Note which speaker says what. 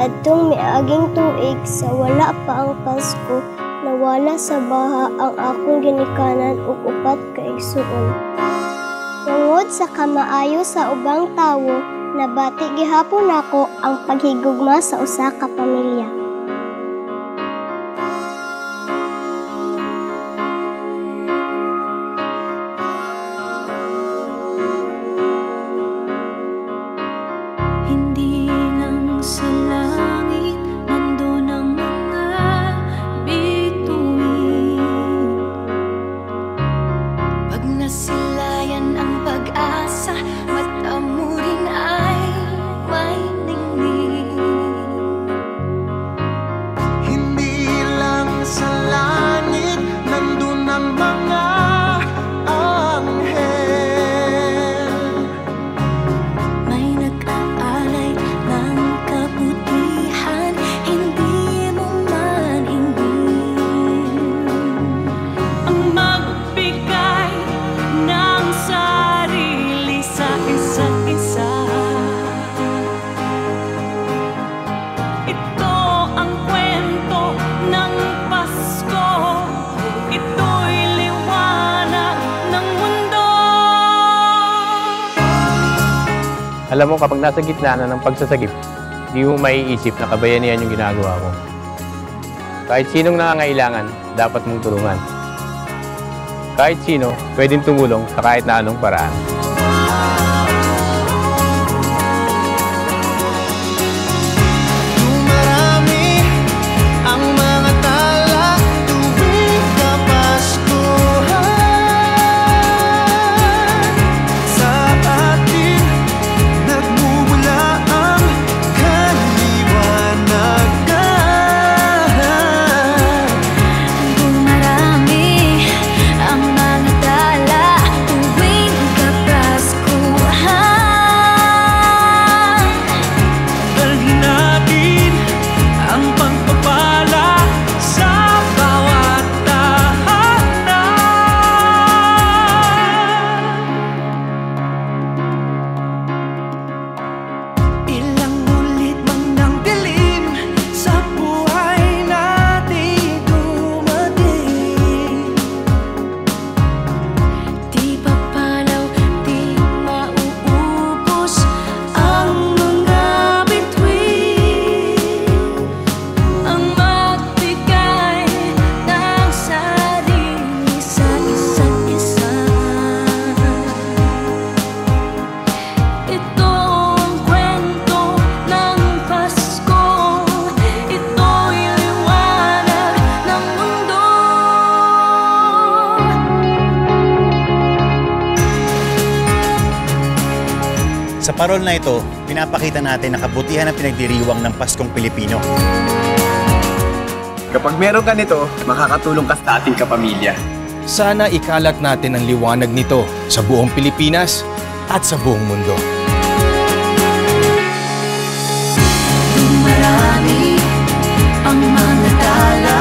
Speaker 1: Niadtong miaging tuig sa wala pa ang Pasko, nawala sa baha ang akong ginikanan ug upat ka igsuon. Tungod sa kamaayo sa ubang tawo, nabati gihapon nako ang paghigugma sa usa ka pamilya.
Speaker 2: Hindi lang sa langit nandun ang mga bituin. Pag nasilayan ang pag-asa, mata mo rin ay may ningning.
Speaker 3: Hindi lang sa langit nandun ang mga anghel.
Speaker 2: May nag-aalay ng kabutihan, hindi mo man hingin. Ang magbigay ng sarili sa isa't isa. Ito ang kwento ng Pasko. Ito'y liwanag ng mundo.
Speaker 4: Alam mo, kapag nasa gitna na ng pagsasagip, di mo maiisip na kabayanihan yung ginagawa mo. Kahit sinong nangangailangan, dapat mong tulungan. Kahit sino, pwedeng tumulong sa kahit na anong paraan.
Speaker 3: Dumarami ang mga tala tuwing Kapaskuhan. Sa atin nagmumula ang kaliwanagan.
Speaker 2: Dumarami ang mga tala tuwing Kapaskuhan.
Speaker 3: Dalhin natin ang pagpapala sa bawat tahanan. Ilang ulit man ng dilim sa buhay natin dumating.
Speaker 2: Di papalaw, di mauubos ang mga bituin. Ang magbigay ng sarili sa isa't isa. Ito ang kwento ng Pasko. Ito'y liwanag ng mundo.
Speaker 5: Sa parol na ito, pinapakita natin ang kabutihan ng pinagdiriwang ng Paskong Pilipino.
Speaker 6: Kapag meron ka nito, makakatulong ka sa ating kapamilya.
Speaker 7: Sana ikalat natin ang liwanag nito sa buong Pilipinas at sa buong mundo.
Speaker 2: Dumarami ang mga tala